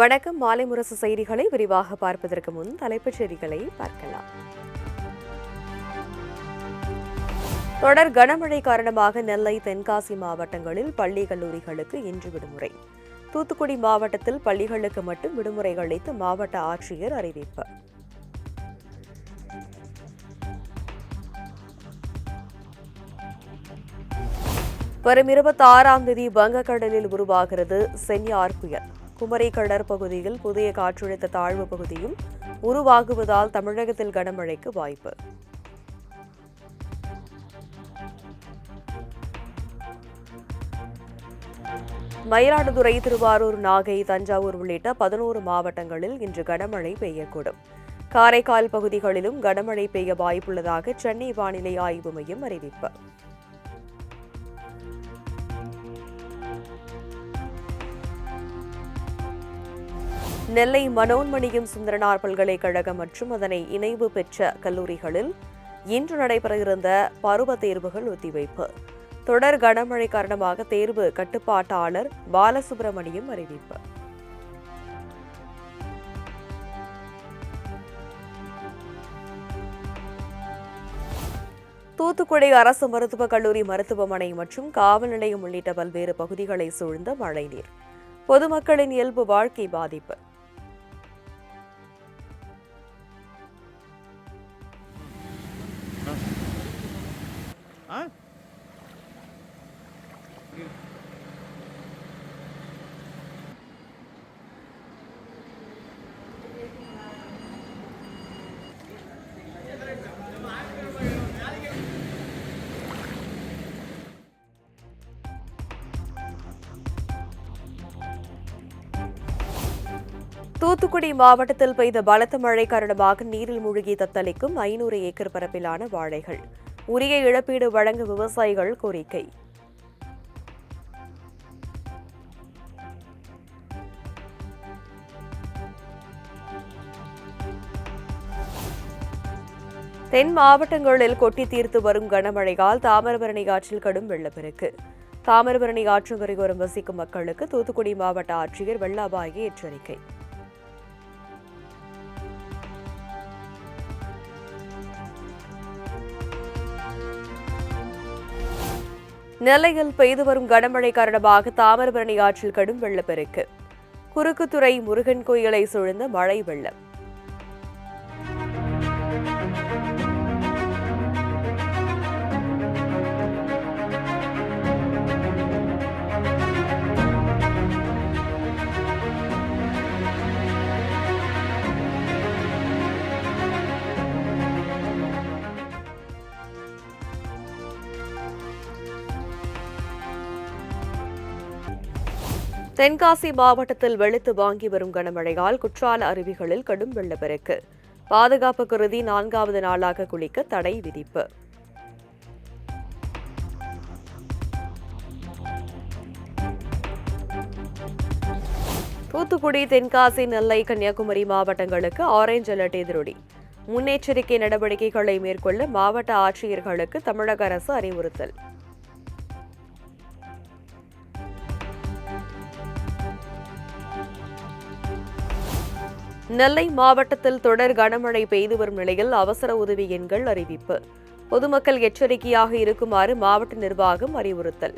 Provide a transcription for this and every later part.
வணக்கம். மாலை முரசு செய்திகளை விரிவாக பார்ப்பதற்கு முன் தலைப்புச் செய்திகளை பார்க்கலாம். தொடர் கனமழை காரணமாக நெல்லை, தென்காசி மாவட்டங்களில் பள்ளி கல்லூரிகளுக்கு இன்று விடுமுறை. தூத்துக்குடி மாவட்டத்தில் பள்ளிகளுக்கு மட்டும் விடுமுறை அளித்து மாவட்ட ஆட்சியர் அறிவிப்பு. வரும் 26ஆம் தேதி வங்கக்கடலில் உருவாகிறது சென்யார் புயல். குமரி கடற்பகுதியில் புதிய காற்றழுத்த தாழ்வு பகுதியும் உருவாகுவதால் தமிழகத்தில் கனமழைக்கு வாய்ப்பு. மயிலாடுதுறை, திருவாரூர், நாகை, தஞ்சாவூர் உள்ளிட்ட 11 மாவட்டங்களில் இன்று கனமழை பெய்யக்கூடும். காரைக்கால் பகுதிகளிலும் கனமழை பெய்ய வாய்ப்புள்ளதாக சென்னை வானிலை ஆய்வு மையம் அறிவிப்பு. நெல்லை மனோன்மணியம் சுந்தரனார் பல்கலைக்கழகம் மற்றும் அதனை இணைவு பெற்ற கல்லூரிகளில் இன்று நடைபெற இருந்த பருவ தேர்வுகள் ஒத்திவைப்பு. தொடர் கனமழை காரணமாக தேர்வு கட்டுப்பாட்டாளர் பாலசுப்ரமணியம் அறிவிப்பு. தூத்துக்குடி அரசு மருத்துவக் கல்லூரி மருத்துவமனை மற்றும் காவல் நிலையம் உள்ளிட்ட பல்வேறு பகுதிகளை சூழ்ந்த மழைநீர். பொதுமக்களின் இயல்பு வாழ்க்கை பாதிப்பு. தூத்துக்குடி மாவட்டத்தில் பெய்த பலத்த மழை காரணமாக நீரில் மூழ்கி தத்தளிக்கும் 500 ஏக்கர் பரப்பிலான வாழைகள். உரிய இழப்பீடு வழங்க விவசாயிகள் கோரிக்கை. தென் மாவட்டங்களில் கொட்டி தீர்த்து வரும் கனமழையால் தாமிரபரணி ஆற்றில் கடும் வெள்ளப்பெருக்கு. தாமிரபரணி ஆற்றங்கரையோரம் வசிக்கும் மக்களுக்கு தூத்துக்குடி மாவட்ட ஆட்சியர் வெள்ள அபாய எச்சரிக்கை. நெல்லையில் பெய்து வரும் கனமழை காரணமாக தாமிரபரணி ஆற்றில் கடும் வெள்ளப்பெருக்கு. குறுக்குத்துறை முருகன் கோயிலை சூழ்ந்த மழை வெள்ளம். தென்காசி மாவட்டத்தில் வெளுத்து வாங்கி வரும் கனமழையால் குற்றால அருவிகளில் கடும் வெள்ளப்பெருக்கு. பாதுகாப்பு கருதி 4வது நாளாக குளிக்க தடை விதிப்பு. தூத்துக்குடி, தென்காசி, நெல்லை, கன்னியாகுமரி மாவட்டங்களுக்கு ஆரஞ்ச் அலர்ட் எதிரொலி. முன்னெச்சரிக்கை நடவடிக்கைகளை மேற்கொள்ள மாவட்ட ஆட்சியர்களுக்கு தமிழக அரசு அறிவுறுத்தல். நெல்லை மாவட்டத்தில் தொடர் கனமழை பெய்து வரும் நிலையில் அவசர உதவி எண்கள் அறிவிப்பு. பொதுமக்கள் எச்சரிக்கையாக இருக்குமாறு மாவட்ட நிர்வாகம் அறிவுறுத்தல்.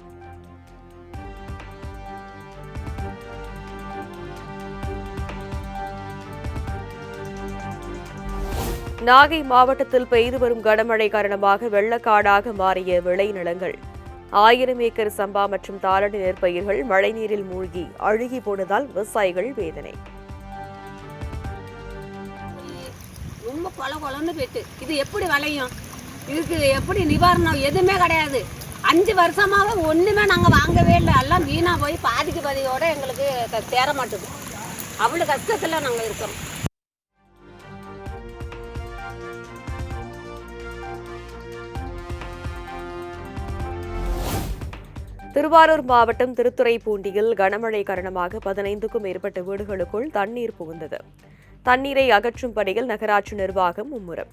நாகை மாவட்டத்தில் பெய்து வரும் கனமழை காரணமாக வெள்ளக்காடாக மாறிய விளைநிலங்கள். 1000 ஏக்கர் சம்பா மற்றும் தாளடி நெற்பயிர்கள் மழைநீரில் மூழ்கி அழுகி போனதால் விவசாயிகள் வேதனை. ரொம்ப கொலன்னு போயிட்டு இது எப்படி விளையும்? இதுக்கு எப்படி நிவாரணம்? எதுவுமே கிடையாது. 5 வருஷமாக ஒன்றுமே நாங்கள் வாங்கவே இல்லை. எல்லாம் வீணாக போய் பாதிக்கு பாதியோட எங்களுக்கு தேர மாட்டுது. அவ்வளோ கஷ்டத்தில் நாங்கள் இருக்கோம். திருவாரூர் மாவட்டம் திருத்துறைப்பூண்டியில் கனமழை காரணமாக 15க்கும் மேற்பட்ட வீடுகளுக்குள் தண்ணீர் புகுந்தது. தண்ணீரை அகற்றும் பணியில் நகராட்சி நிர்வாகம் மும்முரம்.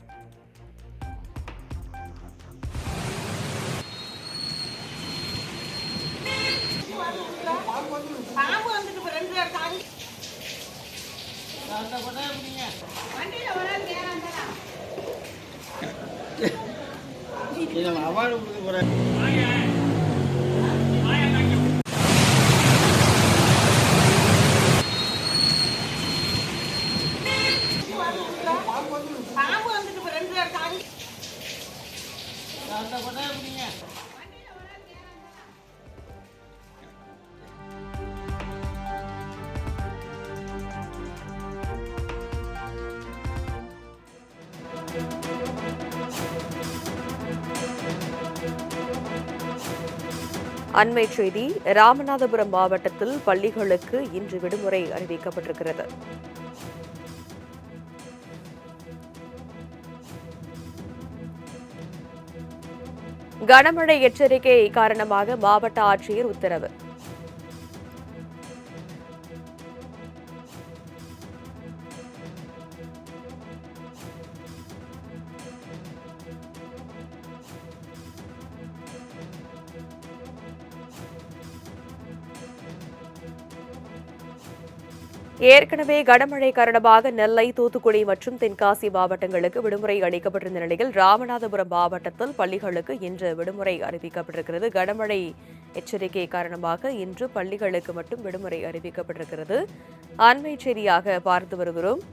அவார்டு கொடுக்க போறேன். அண்மைச் செய்தி. ராமநாதபுரம் மாவட்டத்தில் பள்ளிகளுக்கு இன்று விடுமுறை அறிவிக்கப்பட்டிருக்கிறது. கனமழை எச்சரிக்கை காரணமாக மாவட்ட ஆட்சியர் உத்தரவு. ஏற்கனவே கனமழை காரணமாக நெல்லை, தூத்துக்குடி மற்றும் தென்காசி மாவட்டங்களுக்கு விடுமுறை அளிக்கப்பட்டிருந்த நிலையில் ராமநாதபுரம் மாவட்டத்தில் பள்ளிகளுக்கு இன்று விடுமுறை அறிவிக்கப்பட்டிருக்கிறது. கனமழை எச்சரிக்கை காரணமாக இன்று பள்ளிகளுக்கு மட்டும் விடுமுறை அறிவிக்கப்பட்டிருக்கிறது. அண்மைச் செய்தியாக பார்த்து வருகிறோம்.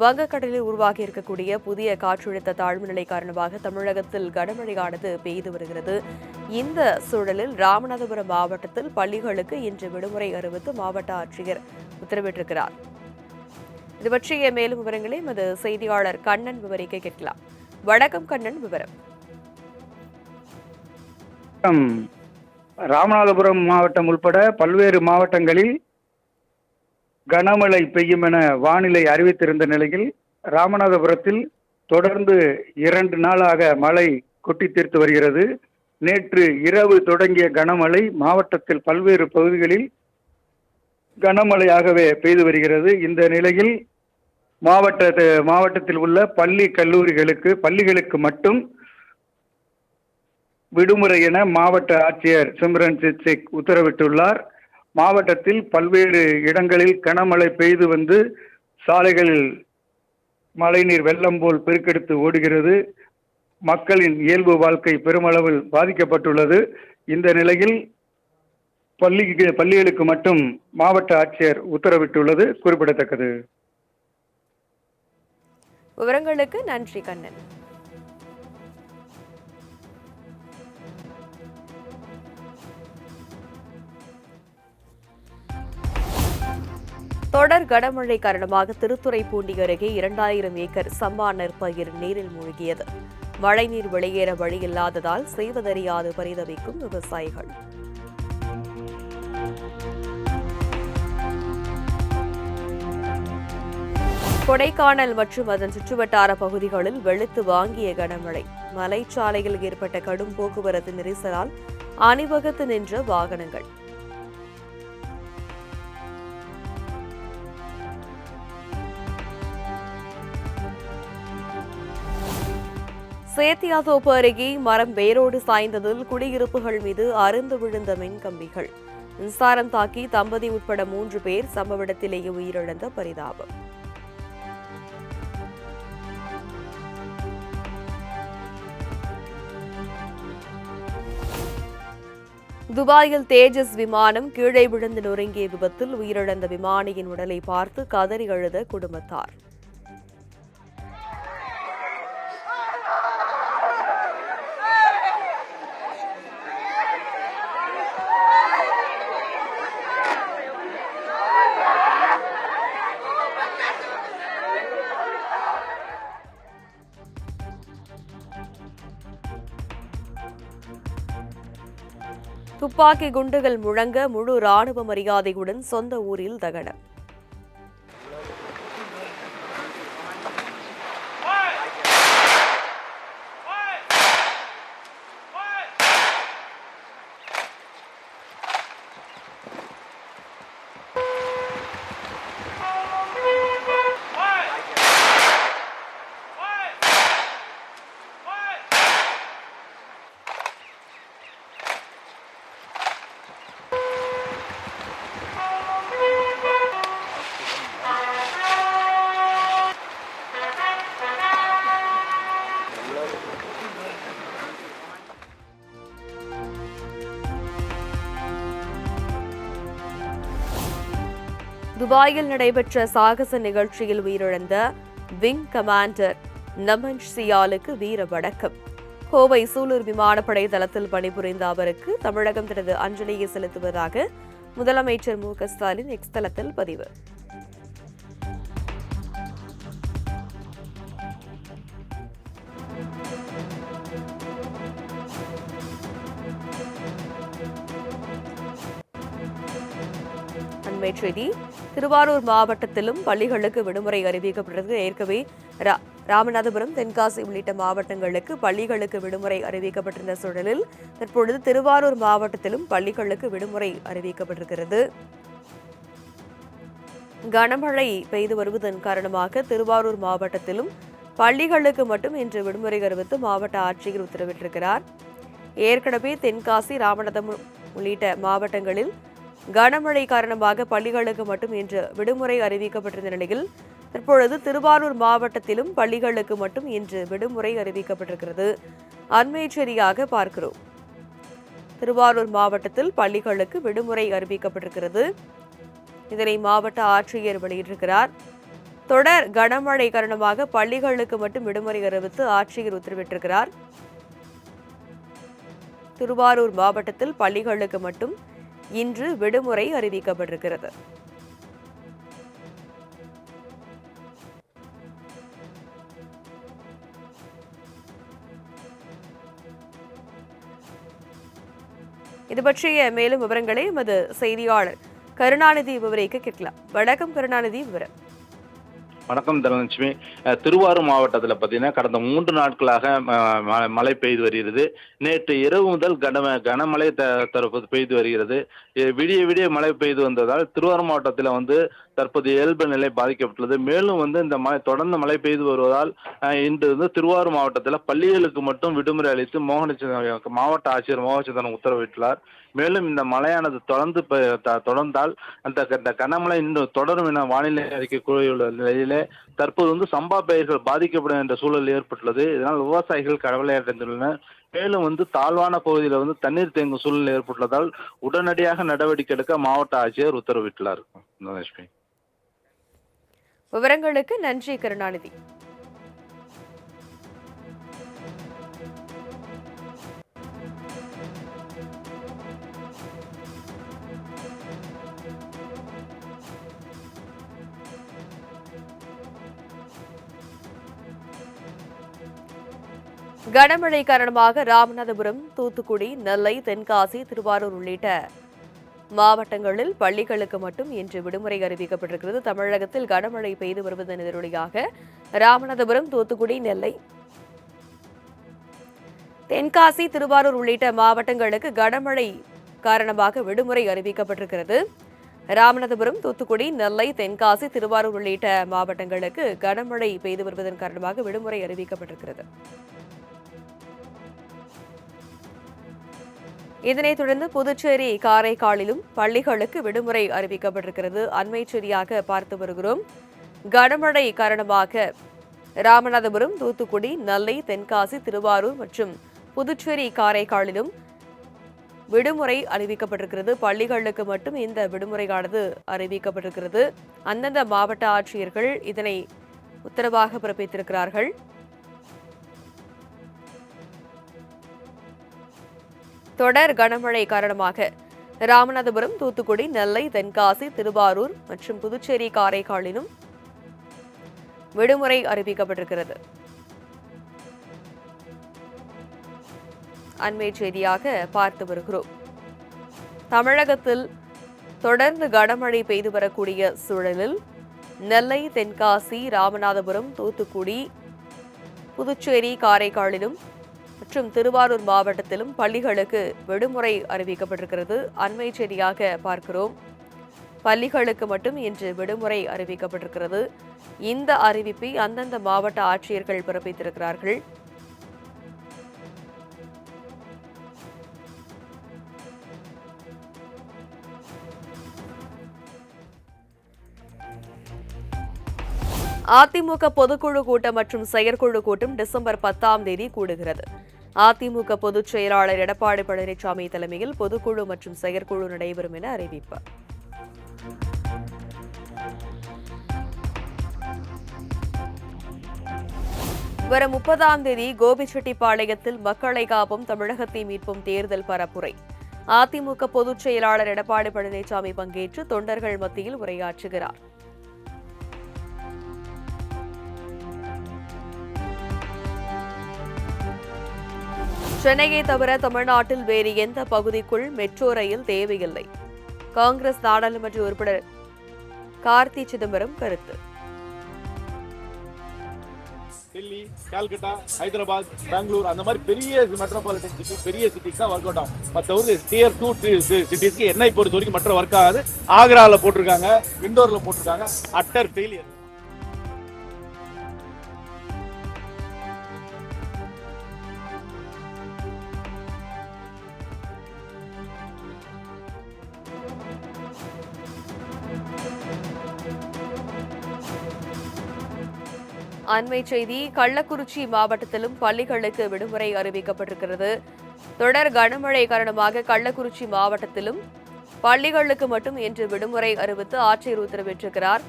வங்கக்கடலில் உருவாகி இருக்கக்கூடிய புதிய காற்றழுத்த தாழ்வு நிலை காரணமாக தமிழகத்தில் கனமழையானது பெய்து வருகிறது. இந்த சூழலில் ராமநாதபுரம் மாவட்டத்தில் பள்ளிகளுக்கு இன்று விடுமுறை அறிவித்து மாவட்ட ஆட்சியர் உத்தரவிட்டிருக்கிறார். இது பற்றிய மேலும் விவரங்களை எமது செய்தியாளர் கண்ணன் விவரிக்க கேட்கலாம். வணக்கம் கண்ணன், விவரம். ராமநாதபுரம் மாவட்டம் உட்பட பல்வேறு மாவட்டங்களில் கனமழை பெய்யும் என வானிலை அறிவித்திருந்த நிலையில் ராமநாதபுரத்தில் தொடர்ந்து 2 நாளாக மழை கொட்டி தீர்த்து வருகிறது. நேற்று இரவு தொடங்கிய கனமழை மாவட்டத்தில் பல்வேறு பகுதிகளில் கனமழையாகவே பெய்து வருகிறது. இந்த நிலையில் மாவட்டத்தில் உள்ள பள்ளிகளுக்கு மட்டும் விடுமுறை என மாவட்ட ஆட்சியர் சிம்ரன்ஜித் சிங் உத்தரவிட்டுள்ளார். மாவட்டத்தில் பல்வேறு இடங்களில் கனமழை பெய்து வந்து சாலைகளில் மழைநீர் வெள்ளம் போல் பெருக்கெடுத்து ஓடுகிறது. மக்களின் இயல்பு வாழ்க்கை பெருமளவில் பாதிக்கப்பட்டுள்ளது. இந்த நிலையில் பள்ளிகளுக்கு மட்டும் மாவட்ட ஆட்சியர் உத்தரவிட்டுள்ளது குறிப்பிடத்தக்கது. விவரங்களுக்கு நன்றி கண்ணன். தொடர் கனமழை காரணமாக திருத்துறைப்பூண்டி அருகே 2000 ஏக்கர் சம்பா நெற்பயிர் நீரில் மூழ்கியது. மழைநீர் வெளியேற வழியில்லாததால் செய்வதறியாது பரிதவிக்கும் விவசாயிகள். கொடைக்கானல் மற்றும் அதன் சுற்றுவட்டார பகுதிகளில் வெளுத்து வாங்கிய கனமழை. மலைச்சாலையில் ஏற்பட்ட கடும் போக்குவரத்து நெரிசலால் அணிவகுத்து நின்ற வாகனங்கள். சேத்தியாத்தோப்பு அருகே மரம் வேரோடு சாய்ந்ததில் குடியிருப்புகள் மீது அறுந்து விழுந்த மின்கம்பிகள். மின்சாரம் தாக்கி தம்பதி உட்பட 3 பேர் சம்பவ இடத்திலேயே உயிரிழந்த பரிதாபம். துபாயில் தேஜஸ் விமானம் கீழே விழுந்து நொறுங்கிய விபத்தில் உயிரிழந்த விமானியின் உடலை பார்த்து கதறி அழுத குடும்பத்தார். துப்பாக்கி குண்டுகள் முழங்க முழு ராணுவ மரியாதையுடன் சொந்த ஊரில் தகனம். துபாயில் நடைபெற்ற சாகச நிகழ்ச்சியில் உயிரிழந்த விங் கமாண்டர் நமன் சியாலுக்கு வீர வணக்கம். கோவை சூலூர் விமானப்படை தளத்தில் பணிபுரிந்த அவருக்கு தமிழகம் தனது அஞ்சலியை செலுத்துவதாக முதலமைச்சர் மு.க.ஸ்டாலின் எக்ஸ் தளத்தில் பதிவு. அண்மைச் செய்தி: திருவாரூர் மாவட்டத்திலும் பள்ளிகளுக்கு விடுமுறை அறிவிக்கப்பட்டது. ஏற்கனவே ராமநாதபுரம், தென்காசி உள்ளிட்ட மாவட்டங்களுக்கு பள்ளிகளுக்கு விடுமுறை அறிவிக்கப்பட்டிருந்த சூழலில் தற்பொழுது திருவாரூர் மாவட்டத்திலும் பள்ளிகளுக்கு விடுமுறை அறிவிக்கப்பட்டிருக்கிறது. கனமழை பெய்து வருவதன் காரணமாக திருவாரூர் மாவட்டத்திலும் பள்ளிகளுக்கு மட்டும் இன்று விடுமுறை அறிவித்து மாவட்ட ஆட்சியர் உத்தரவிட்டிருக்கிறார். ஏற்கனவே தென்காசி, ராமநாதபுரம் உள்ளிட்ட மாவட்டங்களில் கனமழை காரணமாக பள்ளிகளுக்கு மட்டும் இன்று விடுமுறை அறிவிக்கப்பட்டிருந்த நிலையில் தற்பொழுது திருவாரூர் மாவட்டத்திலும் பள்ளிகளுக்கு மட்டும் இன்று விடுமுறை அறிவிக்கப்பட்டிருக்கிறது. அண்மைச் செய்தியாக பார்க்கிறோம். திருவாரூர் மாவட்டத்தில் பள்ளிகளுக்கு விடுமுறை அறிவிக்கப்பட்டிருக்கிறது. இதனை மாவட்ட ஆட்சியர் வெளியிட்டிருக்கிறார். தொடர் கனமழை காரணமாக பள்ளிகளுக்கு மட்டும் விடுமுறை அறிவித்து ஆட்சியர் உத்தரவிட்டிருக்கிறார். திருவாரூர் மாவட்டத்தில் பள்ளிகளுக்கு மட்டும் இன்று விடுமுறை அறிவிக்கப்பட்டிருக்கிறது. இது பற்றிய மேலும் விவரங்களை எமது செய்தியாளர் கருணாநிதி விவரிக்க கேட்கலாம். வணக்கம் கருணாநிதி, விவரம். வணக்கம் தனலட்சுமி. திருவாரூர் மாவட்டத்தில் பார்த்தீங்கன்னா கடந்த 3 நாட்களாக மழை பெய்து வருகிறது. நேற்று இரவு முதல் கனமழை தற்போது பெய்து வருகிறது. விடிய மழை பெய்து வந்ததால் திருவாரூர் மாவட்டத்தில் தற்போது இயல்பு நிலை பாதிக்கப்பட்டுள்ளது. மேலும் இந்த மழை தொடர்ந்து மழை பெய்து வருவதால் இன்று திருவாரூர் மாவட்டத்தில் பள்ளிகளுக்கு மட்டும் விடுமுறை அளித்து மாவட்ட ஆட்சியர் மோகனச்சந்திரன் உத்தரவிட்டுள்ளார். மேலும் இந்த மழையானது தொடர்ந்தால் அந்த கனமழை இன்னும் தொடரும் என வானிலை அறிக்கை கூறியுள்ள நிலையிலே தற்போது சம்பா பயிர்கள் பாதிக்கப்படும் என்ற சூழல் ஏற்பட்டுள்ளது. இதனால் விவசாயிகள் கவலையடைந்துள்ளனர். மேலும் தாழ்வான பகுதியில் தண்ணீர் தேங்கும் சூழல் ஏற்பட்டுள்ளதால் உடனடியாக நடவடிக்கை எடுக்க மாவட்ட ஆட்சியர் உத்தரவிட்டுள்ளார். விவரங்களுக்கு நன்றி கருணாநிதி. கனமழை காரணமாக ராமநாதபுரம், தூத்துக்குடி, நெல்லை, தென்காசி, திருவாரூர் உள்ளிட்ட மாவட்டங்களில் பள்ளிகளுக்கு மட்டும் இன்று விடுமுறை அறிவிக்கப்பட்டிருக்கிறது. தமிழகத்தில் கனமழை பெய்து வருவதன் எதிரொலியாக ராமநாதபுரம், தூத்துக்குடி, நெல்லை, தென்காசி, திருவாரூர் உள்ளிட்ட மாவட்டங்களுக்கு கனமழை காரணமாக விடுமுறை அறிவிக்கப்பட்டிருக்கிறது. ராமநாதபுரம், தூத்துக்குடி, நெல்லை, தென்காசி, திருவாரூர் உள்ளிட்ட மாவட்டங்களுக்கு கனமழை பெய்து வருவதன் காரணமாக விடுமுறை அறிவிக்கப்பட்டிருக்கிறது. இதனைத் தொடர்ந்து புதுச்சேரி, காரைக்காலிலும் பள்ளிகளுக்கு விடுமுறை அறிவிக்கப்பட்டிருக்கிறது. அண்மைச் செய்தியாக பார்த்து வருகிறோம். கனமழை காரணமாக ராமநாதபுரம், தூத்துக்குடி, நெல்லை, தென்காசி, திருவாரூர் மற்றும் புதுச்சேரி, காரைக்காலிலும் விடுமுறை அறிவிக்கப்பட்டிருக்கிறது. பள்ளிகளுக்கு மட்டும் இந்த விடுமுறையானது அறிவிக்கப்பட்டிருக்கிறது. அந்தந்த மாவட்ட ஆட்சியர்கள் இதனை உத்தரவாக பிறப்பித்திருக்கிறார்கள். தொடர் கனமழை காரணமாக ராமநாதபுரம், தூத்துக்குடி, நெல்லை, தென்காசி, திருவாரூர் மற்றும் புதுச்சேரி, காரைக்காலிலும் விடுமுறை அறிவிக்கப்பட்டிருக்கிறது. அண்மைச் செய்தியாக பார்த்து வருகிறோம். தமிழகத்தில் தொடர்ந்து கனமழை பெய்து வரக்கூடிய சூழலில் நெல்லை, தென்காசி, ராமநாதபுரம், தூத்துக்குடி, புதுச்சேரி, காரைக்காலிலும் மற்றும் திருவாரூர் மாவட்டத்திலும் பள்ளிகளுக்கு விடுமுறை அறிவிக்கப்பட்டிருக்கிறது. அண்மைச் செய்தியாக பார்க்கிறோம். பள்ளிகளுக்கு மட்டும் இன்று விடுமுறை அறிவிக்கப்பட்டிருக்கிறது. இந்த அறிவிப்பை அந்தந்த மாவட்ட ஆட்சியர்கள் பிறப்பித்திருக்கிறார்கள். அதிமுக பொதுக்குழு கூட்டம் மற்றும் செயற்குழு கூட்டம் டிசம்பர் 10ஆம் தேதி கூடுகிறது. அதிமுக பொதுச் செயலாளர் எடப்பாடி பழனிசாமி தலைமையில் பொதுக்குழு மற்றும் செயற்குழு நடைபெறும் என அறிவிப்பு. வரும் 30ஆம் தேதி கோபிச்செட்டிப்பாளையத்தில் மக்களை காப்போம் தமிழகத்தை மீட்போம் தேர்தல் பரப்புரை. அதிமுக பொதுச் செயலாளர் எடப்பாடி பழனிசாமி பங்கேற்று தொண்டர்கள் மத்தியில் உரையாற்றுகிறார். சென்னையை தவிர தமிழ்நாட்டில் வேறு எந்த பகுதிக்குள் மெட்ரோ ரயில் தேவையில்லை. காங்கிரஸ் நாடாளுமன்ற உறுப்பினர் கார்த்தி சிதம்பரம் கருத்து. டெல்லி, கல்கட்டா, ஹைதராபாத், பெங்களூர் அந்த மாதிரி பெரிய மெட்ரோபாலிட்டன் சிட்டி, பெரிய சிட்டிக்கு தான் ஒர்க் அவுட் ஆகும். மற்ற டியர் 2 சிட்டிஸ்க்கு என்னை பொறுத்த வரைக்கும் மற்ற ஒர்க் ஆகாது. ஆக்ராவில் போட்டிருக்காங்க, இண்டோரில் போட்டிருக்காங்க, அட்டர் ஃபெயிலியர். அண்மை செய்தி. கள்ளக்குறிச்சி மாவட்டத்திலும் பள்ளிகளுக்கு விடுமுறை அறிவிக்கப்பட்டிருக்கிறது. தொடர் கனமழை காரணமாக கள்ளக்குறிச்சி மாவட்டத்திலும் பள்ளிகளுக்கு மட்டும் இன்று விடுமுறை அறிவித்து ஆட்சியர் உத்தரவிட்டிருக்கிறார்.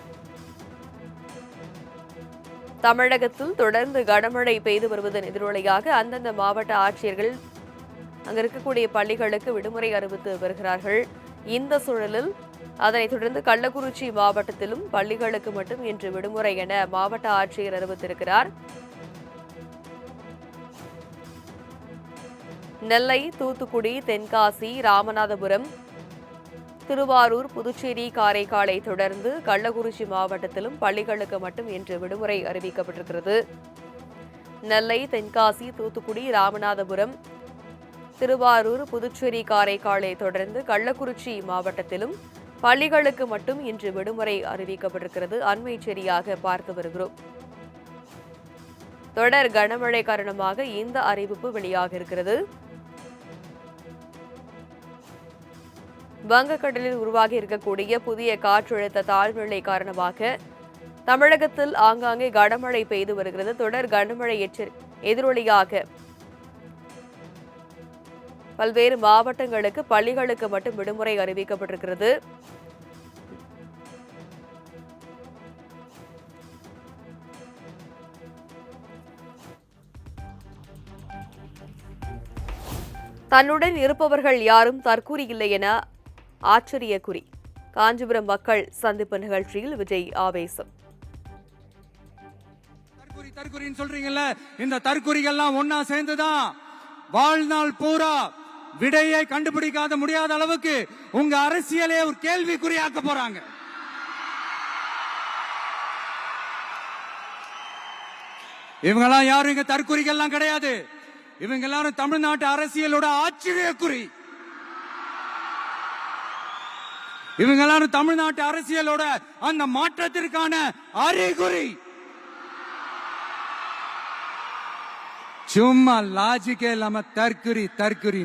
தமிழகத்தில் தொடர்ந்து கனமழை பெய்து வருவதன் எதிரொலியாக அந்தந்த மாவட்ட ஆட்சியர்கள் அங்கு இருக்கக்கூடிய பள்ளிகளுக்கு விடுமுறை அறிவித்து வருகிறார்கள். இந்த சூழலில் அதனைத் தொடர்ந்து கள்ளக்குறிச்சி மாவட்டத்திலும் பள்ளிகளுக்கு மட்டும் இன்று விடுமுறை என மாவட்ட ஆட்சியர் அறிவித்திருக்கிறார். நெல்லை, தூத்துக்குடி, தென்காசி, ராமநாதபுரம், திருவாரூர், புதுச்சேரி, காரைக்காலை தொடர்ந்து கள்ளக்குறிச்சி மாவட்டத்திலும் பள்ளிகளுக்கு மட்டும் இன்று விடுமுறை அறிவிக்கப்பட்டிருக்கிறது. நெல்லை, தென்காசி, தூத்துக்குடி, ராமநாதபுரம், திருவாரூர், புதுச்சேரி, காரைக்காலை தொடர்ந்து கள்ளக்குறிச்சி மாவட்டத்திலும் பள்ளிகளுக்கு மட்டும் இன்று விடுமுறை அறிவிக்கப்பட்டிருக்கிறது. அண்மை செய்தியாக பார்த்து வருகிறோம். தொடர் கனமழை காரணமாக இந்த அறிவிப்பு வெளியாக இருக்கிறது. வங்கக்கடலில் உருவாகி இருக்கக்கூடிய புதிய காற்றழுத்த தாழ்வுநிலை காரணமாக தமிழகத்தில் ஆங்காங்கே கனமழை பெய்து வருகிறது. தொடர் கனமழை எதிரொலியாக பல்வேறு மாவட்டங்களுக்கு பள்ளிகளுக்கு மட்டும் விடுமுறை அறிவிக்கப்பட்டிருக்கிறது. தன்னுடன் இருப்பவர்கள் யாரும் தற்கூரி இல்லை என ஆச்சரிய குறி. காஞ்சிபுரம் மக்கள் சந்திப்பு நிகழ்ச்சியில் விஜய் ஆவேசம். தற்கூரின்னு சொல்றீங்கல்ல, இந்த தற்கூரிகள்லாம் ஒன்னா சேர்ந்துதான் வாழ்நாள் பூரா விடையை கண்டுபிடிக்காத முடியாத அளவுக்கு உங்க அரசியலே ஒரு கேள்விக்குறியாக்க போறாங்க. இவங்கெல்லாம் யாரும் இங்க தற்கூரிகள்லாம் கிடையாது. இவங்க எல்லாரும் தமிழ்நாட்டு அரசியலோட ஆச்சரியக்குறி. இவங்க எல்லாரும் தமிழ்நாட்டு அரசியலோட அந்த மாற்றத்திற்கான அறிகுறி. சும்மா லாஜிக்கே இல்லாம தற்குறி தற்குறி.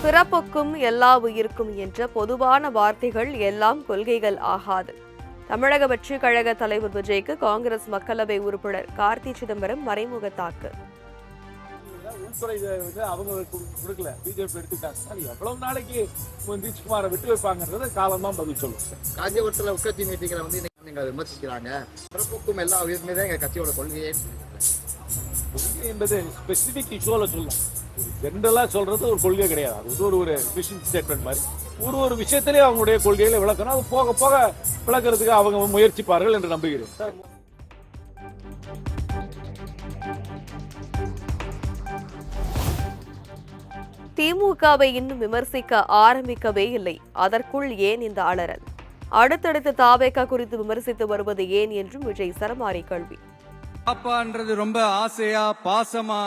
பிறப்புக்கும் எல்லா உயிருக்கும் என்ற பொதுவான வார்த்தைகள் எல்லாம் கொள்கைகள் ஆகாது. தமிழக வெற்றிக் கழக தலைவர் விஜய்க்கு காங்கிரஸ் மக்களவை உறுப்பினர் கார்த்தி சிதம்பரம் மறைமுக தாக்கு. உள்துறை அவங்க கொடுக்கல, பிஜேபி எடுத்துட்டாங்க. எவ்வளவு நாளைக்கு நிதிஷ்குமாரை விட்டு வைப்பாங்கன்றது காலம்தான் பதில் சொல்லும். காஞ்சிபுரத்தில் உட்கட்சி மீட்டிங்களை நீங்க விமர்சிக்கிறாங்க. பிறப்புக்கும் எல்லா உயிருமே தான் எங்க கட்சியோட கொள்கையே. கொள்கை என்பது ஸ்பெசிபிக் இஷ்யூல சொல்லலாம். ஜென்ரலா சொல்றது ஒரு கொள்கை கிடையாது. அது ஒரு விஷன் ஸ்டேட்மெண்ட் மாதிரி ஒரு விஷயத்திலே அவங்களுடைய கொள்கைகளை விளக்கணும். அது போக போக விளக்குறதுக்கு அவங்க முயற்சிப்பார்கள் என்று நம்புகிறேன். திமுகவை இன்னும் விமர்சிக்க ஆரம்பிக்கவே இல்லை. அதற்குள் ஏன் இந்த அலறல்? அடுத்தடுத்த தாவேகா குறித்து விமர்சித்து வருவது ஏன் என்றும் விஜய் சரமாரி கேள்வி. பாப்பான்றது ரொம்ப ஆசையா பாசமா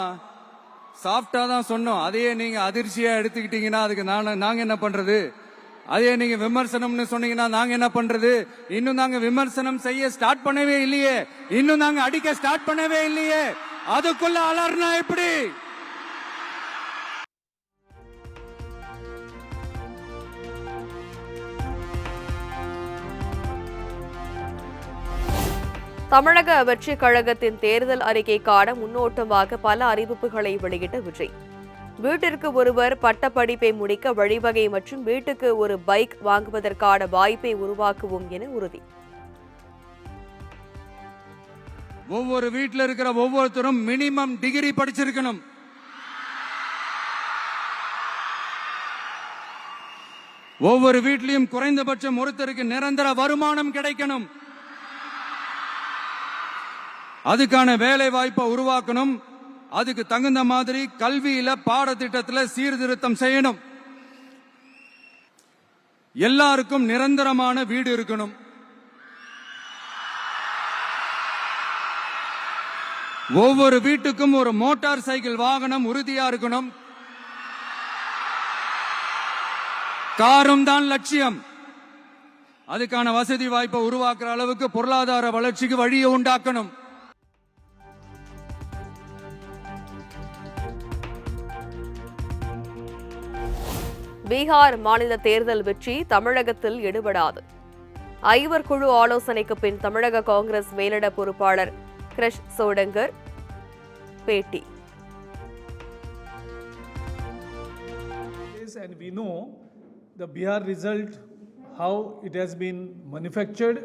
சாஃப்டா தான் சொன்னோம். அதையே நீங்க அதிர்ச்சியா எடுத்துக்கிட்டீங்கன்னா அதுக்கு நாங்க என்ன பண்றது? அதே நீங்க விமர்சனம்னு சொன்னீங்கன்னா நாங்க என்ன பண்றது? இன்னும் நாங்க விமர்சனம் செய்ய ஸ்டார்ட் பண்ணவே இல்லையே, இன்னும் நாங்க அடிக்க ஸ்டார்ட் பண்ணவே இல்லையே, அதுக்குள்ள அலர்னா எப்படி? தமிழக வெற்றிக் கழகத்தின் தேர்தல் அறிக்கைக்கான முன்னோட்டமாக பல அறிவிப்புகளை வெளியிட்ட விஜய் வீட்டிற்கு ஒருவர் பட்டப்படிப்பை முடிக்க வழிவகை மற்றும் வீட்டுக்கு ஒரு பைக் வாங்குவதற்கான வாய்ப்பை உருவாக்குவோம் என உறுதி. ஒவ்வொரு வீட்டில் இருக்கிற ஒவ்வொருத்தரும் மினிமம் டிகிரி படிச்சிருக்கணும். ஒவ்வொரு வீட்லயும் குறைந்தபட்சம் ஒருத்தருக்கு நிரந்தர வருமானம் கிடைக்கணும். அதுக்கான வேலை வாய்ப்பை உருவாக்கணும். அதுக்கு தகுந்த மாதிரி கல்வியில பாடத்திட்டத்தில் சீர்திருத்தம் செய்யணும். எல்லாருக்கும் நிரந்தரமான வீடு இருக்கணும். ஒவ்வொரு வீட்டுக்கும் ஒரு மோட்டார் சைக்கிள் வாகனம் உறுதியா இருக்கணும். காரும் தான் லட்சியம். அதுக்கான வசதி வாய்ப்பை உருவாக்குற அளவுக்கு பொருளாதார வளர்ச்சிக்கு வழியை உண்டாக்கணும். பீகார் மாநில தேர்தல் வெற்றி தமிழகத்தில் எடுபடாது. ஐவர் குழு ஆலோசனைக்கு பின் தமிழக காங்கிரஸ் மேலிட பொறுப்பாளர் கிரஷ் சோடங்கர் பேட்டி. And we know the Bihar result, how it has been manufactured.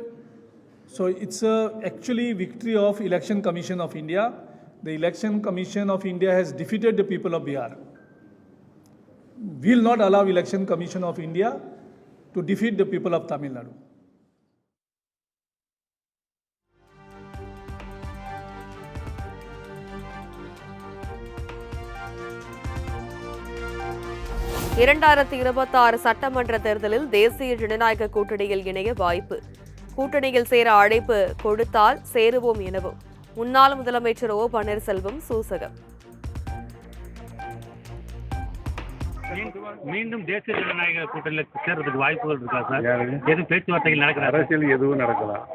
So it's actually victory of Election Commission of India. The Election Commission of India has defeated the people of Bihar. We will not allow Election Commission of India to defeat the people of Tamil Nadu. இரண்டாயிரத்தி 26 சட்டமன்ற தேர்தலில் தேசிய ஜனநாயக கூட்டணியில் இணைய வாய்ப்பு. கூட்டணியில் சேர அழைப்பு கொடுத்தால் சேருவோம் எனவும் முன்னாள் முதலமைச்சர் ஓ பன்னீர்செல்வம் சூசகம். மீண்டும் தேசிய ஜனநாயக கூட்டணியில் சேர்றதுக்கு வாய்ப்புகள் இருக்கா சார்? எதுவும் பேச்சுவார்த்தைகள் நடக்கிற அரசியல் எதுவும் நடக்கலாம்.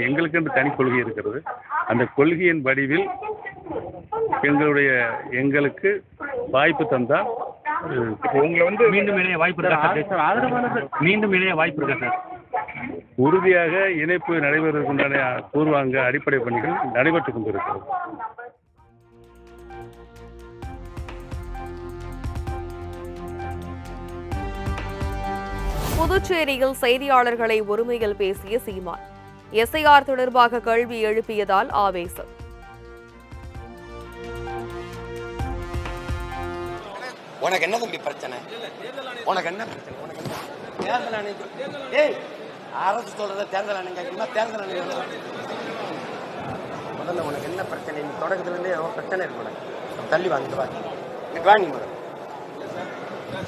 எங்களுக்கு தனி கொள்கை இருக்கிறது. அந்த கொள்கையின் வடிவில் எங்களுக்கு வாய்ப்பு தந்தால் உங்களை மீண்டும் இணைய வாய்ப்பு இருக்கா சார்? மீண்டும் இணைய வாய்ப்பு இருக்கா சார்? உறுதியாக இணைப்பு நடைபெறுவதற்குண்டான பூர்வாங்க அடிப்படை பணிகள் நடைபெற்றுக் கொண்டிருக்கிறது. புதுச்சேரியில் செய்தியாளர்களை ஒருமையில் பேசிய சீமான். எஸ்ஐஆர் தொடர்பாக கேள்வி எழுப்பியதால் ஆவேசம். உனக்கு என்ன தம்பி பிரச்சனை? உனக்கு என்ன பிரச்சனை? தேர்தல் ஆணையம் அரசு சொல்றத தேர்தல் ஆணையம் கேட்கணுமா? தேர்தல் ஆணையம் முதல்ல உனக்கு என்ன பிரச்சனை? நீ தொடக்கத்துல இருந்தே பிரச்சனை இருக்கு. தள்ளி வாங்கிட்டு வாங்கி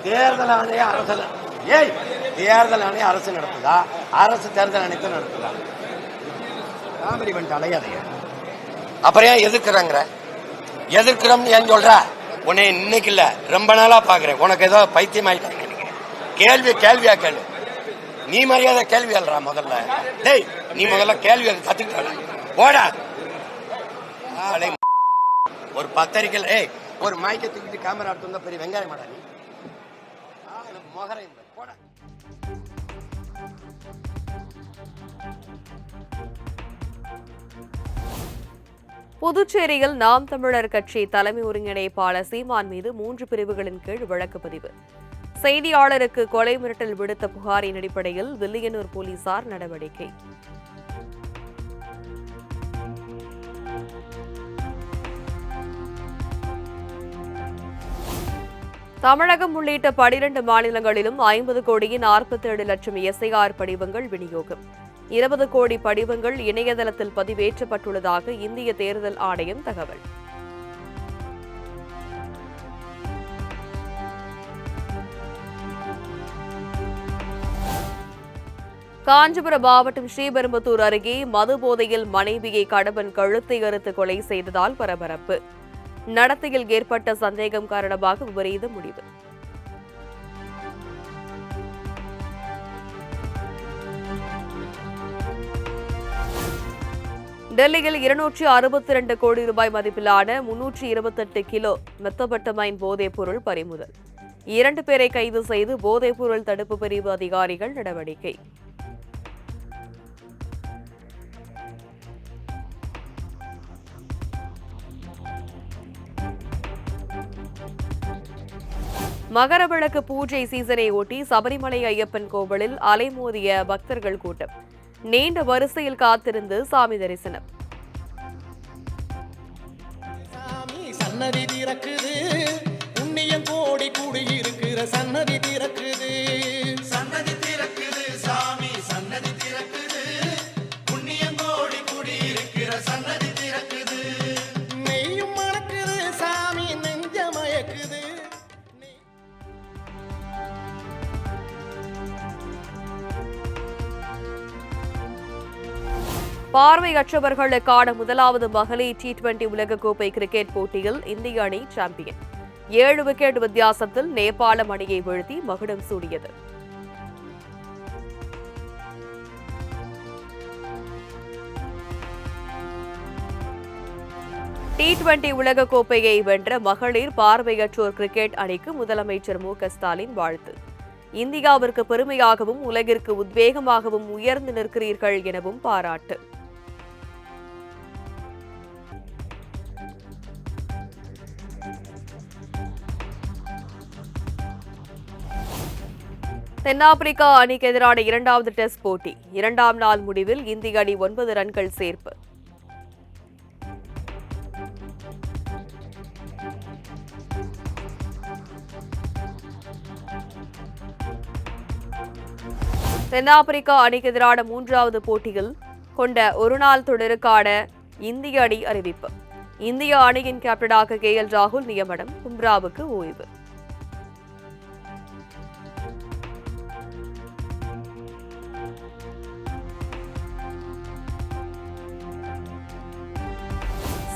தேர்தல் ஆணையம் அரசு தேர்தல் ஆணையம் அரசு நடத்துதா? அரசு தேர்தல் ஆணையத்தை நடத்துதா? தாமரை வந்துட்டு அலையாதைய. அப்புறம் ஏன் எதிர்க்கிறாங்கிற? எதிர்க்கிறோம்னு ஏன் சொல்ற? உன்னை இன்னைக்கு இல்ல ரொம்ப நாளா பாக்குறேன். உனக்கு ஏதோ பைத்தியம் ஆயிட்டாங்க. கேள்வியா கேள்வி. நீ மரியாதை கேள்வி அல்றா முதல்ல. டேய் நீ முதல்ல கேள்வி கத்துக்கிட்ட போடா. ஒரு பத்திரிக்கையில் ஒரு மைக்கை தூக்கிட்டு கேமரா எடுத்து வந்தா பெரிய வெங்காயம் மாடா நீ மொகரை போடா. புதுச்சேரியில் நாம் தமிழர் கட்சி தலைமை ஒருங்கிணைப்பாளர் சீமான் மீது 3 பிரிவுகளின் கீழ் வழக்கு பதிவு. செய்தியாளருக்கு கொலை மிரட்டல் விடுத்த புகாரின் அடிப்படையில் வில்லியனூர் போலீசார் நடவடிக்கை. தமிழகம் உள்ளிட்ட 12 மாநிலங்களிலும் 50 கோடியே 47 லட்சம் எஸ்ஐஆர் படிவங்கள் விநியோகம். 20 கோடி படிவங்கள் இணையதளத்தில் பதிவேற்றப்பட்டுள்ளதாக இந்திய தேர்தல் ஆணையம் தகவல். காஞ்சிபுரம் மாவட்டம் ஸ்ரீபெரும்புதூர் அருகே மது போதையில் மனைவியை கணவன் கழுத்தை அறுத்து கொலை செய்ததால் பரபரப்பு. நடத்தையில் ஏற்பட்ட சந்தேகம் காரணமாக விபரீத முடிவு. டெல்லியில் 262 கோடி ரூபாய் மதிப்பிலான 328 கிலோ மெத்தபட்டமைன் போதைப் பொருள் பறிமுதல். 2 பேரை கைது செய்து போதைப் பொருள் தடுப்பு பிரிவு அதிகாரிகள் நடவடிக்கை. மகரவிளக்கு பூஜை சீசனை ஒட்டி சபரிமலை ஐயப்பன் கோவிலில் அலைமோதிய பக்தர்கள் கூட்டம். நீண்ட வரிசையில் காத்திருந்து சாமி தரிசனம். சன்னதி திறக்குது, புண்ணியம் கோடி கூடியிருக்கிற சன்னதி திறக்குது, சன்னதி திறக்குது சாமி சன்னதி திறக்குது, புண்ணியம் கோடி கூடியிருக்கிற சன்னதி திறக்குது, நெய்யும் மணக்குது சாமி நெஞ்ச மயக்குது. பார்வையற்றவர்களுக்கான முதலாவது மகளிர் T20 உலகக்கோப்பை கிரிக்கெட் போட்டியில் இந்திய அணி சாம்பியன். 7 விக்கெட் வித்தியாசத்தில் நேபாளம் அணியை வீழ்த்தி மகுடம் சூடியது. T20 உலகக்கோப்பையை வென்ற மகளிர் பார்வையற்றோர் கிரிக்கெட் அணிக்கு முதலமைச்சர் மு.க.ஸ்டாலின் வாழ்த்து. இந்தியாவிற்கு பெருமையாகவும் உலகிற்கு உத்வேகமாகவும் உயர்ந்து நிற்கிறீர்கள் எனவும் பாராட்டு. தென்னாப்பிரிக்கா அணிக்கு எதிரான 2வது டெஸ்ட் போட்டி. 2ஆம் நாள் முடிவில் இந்திய அணி 9 ரன்கள் சேர்ப்பு. தென்னாப்பிரிக்கா அணிக்கு எதிரான 3வது போட்டியில் கொண்ட ஒருநாள் தொடருக்கான இந்திய அணி அறிவிப்பு. இந்திய அணியின் கேப்டனாக KL ராகுல் நியமனம். பும்ராவுக்கு ஓய்வு.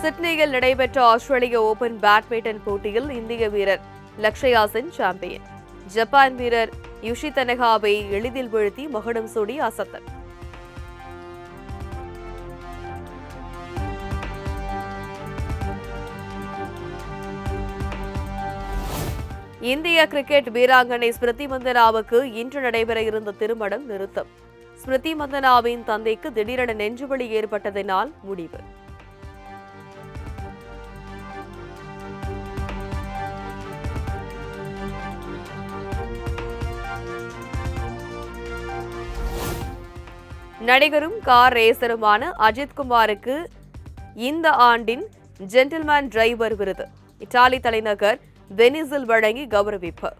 சிட்னியில் நடைபெற்ற ஆஸ்திரேலிய ஓபன் பேட்மிண்டன் போட்டியில் இந்திய வீரர் லக்ஷயா சென் சாம்பியன். ஜப்பான் வீரர் யுஷி தனகாவை எளிதில் வீழ்த்தி மகுடம் சூடி அசத்தல். இந்திய கிரிக்கெட் வீராங்கனை ஸ்மிருதி மந்தனாவுக்கு இன்று நடைபெற இருந்த திருமணம் நிறுத்தம். ஸ்மிருதி மந்தனாவின் தந்தைக்கு திடீரென நெஞ்சுவலி ஏற்பட்டதனால் முடிவு. நடிகரும் கார் ரேசருமான அஜித் குமாருக்கு இந்த ஆண்டின் ஜென்டில்மேன் டிரைவர் விருது இத்தாலி தலைநகர் வெனிஸில் வழங்கி கௌரவிப்பு.